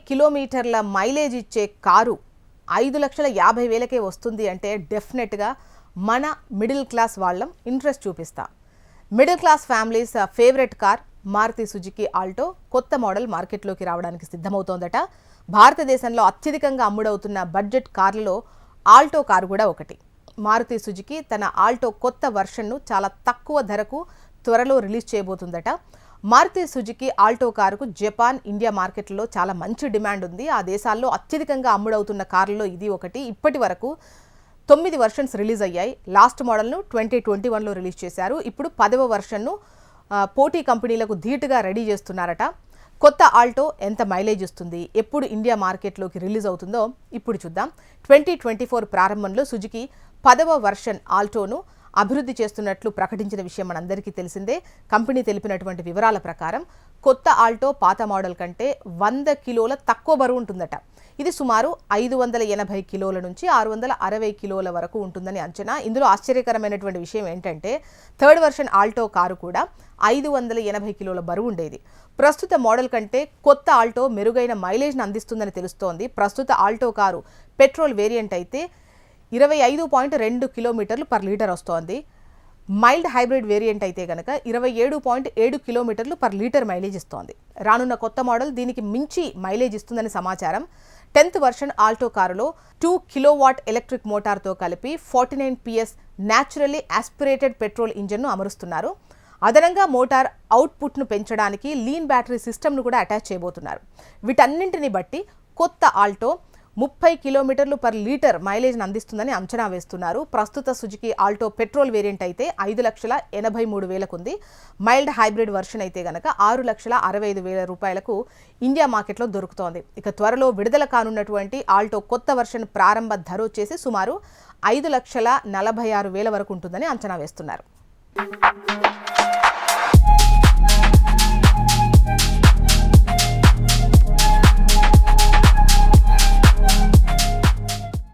కిలోమీటర్ల మైలేజ్ ఇచ్చే కారు 5,50,000కే వస్తుంది అంటే డెఫినెట్గా మన మిడిల్ క్లాస్ వాళ్ళం ఇంట్రెస్ట్ చూపిస్తాం. Middle class families favourite car Maruti Suzuki Alto కొత్త మోడల్ మార్కెట్లోకి రావడానికి సిద్ధమవుతోందట. భారతదేశంలో అత్యధికంగా అమ్ముడవుతున్న బడ్జెట్ కార్లలో ఆల్టో కారు కూడా ఒకటి. మారుతి సుజుకి తన ఆల్టో కొత్త వర్షన్ను చాలా తక్కువ ధరకు త్వరలో రిలీజ్ చేయబోతుందట. మారుతి సుజుకి ఆల్టో కారుకు జపాన్, ఇండియా మార్కెట్లలో చాలా మంచి డిమాండ్ ఉంది. ఆ దేశాల్లో అత్యధికంగా అమ్ముడవుతున్న కార్లలో ఇది ఒకటి. ఇప్పటి వరకు 9 వర్షన్స్ రిలీజ్ అయ్యాయి. లాస్ట్ మోడల్ను 2021లో రిలీజ్ చేశారు. ఇప్పుడు 10వ వర్షన్ను పోటీ కంపెనీలకు ధీటుగా రెడీ చేస్తున్నారట. కొత్త ఆల్టో ఎంత మైలేజ్ ఇస్తుంది, ఎప్పుడు ఇండియా మార్కెట్లోకి రిలీజ్ అవుతుందో ఇప్పుడు చూద్దాం. 2024 ప్రారంభంలో సుజుకి 10వ వర్షన్ ఆల్టోను అభివృద్ధి చేస్తున్నట్లు ప్రకటించిన విషయం మనందరికీ తెలిసిందే. కంపెనీ తెలిపినటువంటి వివరాల ప్రకారం కొత్త ఆల్టో పాత మోడల్ కంటే 100 కిలోల తక్కువ బరువు ఉంటుందట. ఇది సుమారు 580 కిలోల నుంచి 660 కిలోల వరకు ఉంటుందని అంచనా. ఇందులో ఆశ్చర్యకరమైనటువంటి విషయం ఏంటంటే థర్డ్ వర్షన్ ఆల్టో కారు కూడా 580 కిలోల బరువు ఉండేది. ప్రస్తుత మోడల్ కంటే కొత్త ఆల్టో మెరుగైన మైలేజ్ను అందిస్తుందని తెలుస్తోంది. ప్రస్తుత ఆల్టో కారు పెట్రోల్ వేరియంట్ అయితే 25.2 కిలోమీటర్లు పర్ లీటర్ వస్తోంది. మైల్డ్ హైబ్రిడ్ వేరియంట్ అయితే కనుక 27.7 కిలోమీటర్లు పర్ లీటర్ మైలేజ్ ఇస్తోంది. రానున్న కొత్త మోడల్ దీనికి మించి మైలేజ్ ఇస్తుందని సమాచారం. 10th వర్షన్ ఆల్టో కారులో 2 కిలోవాట్ ఎలక్ట్రిక్ మోటార్తో కలిపి 49 PS న్యాచురల్లీ ఆస్పిరేటెడ్ పెట్రోల్ ఇంజన్ను అమరుస్తున్నారు. అదనంగా మోటార్ అవుట్పుట్ను పెంచడానికి లీన్ బ్యాటరీ సిస్టమ్ను కూడా అటాచ్ చేయబోతున్నారు. వీటన్నింటిని బట్టి కొత్త ఆల్టో 30 కిలోమీటర్లు పర్ లీటర్ మైలేజ్ను అందిస్తుందని అంచనా వేస్తున్నారు. ప్రస్తుత సుజుకి ఆల్టో పెట్రోల్ వేరియంట్ అయితే 5,83,000కు ఉంది. మైల్డ్ హైబ్రిడ్ వర్షన్ అయితే కనుక 6,65,000 రూపాయలకు ఇండియా మార్కెట్లో దొరుకుతోంది. ఇక త్వరలో విడుదల కానున్నటువంటి ఆల్టో కొత్త వర్షన్ ప్రారంభ ధర వచ్చేసి సుమారు 5,46,000 వరకు ఉంటుందని అంచనా వేస్తున్నారు.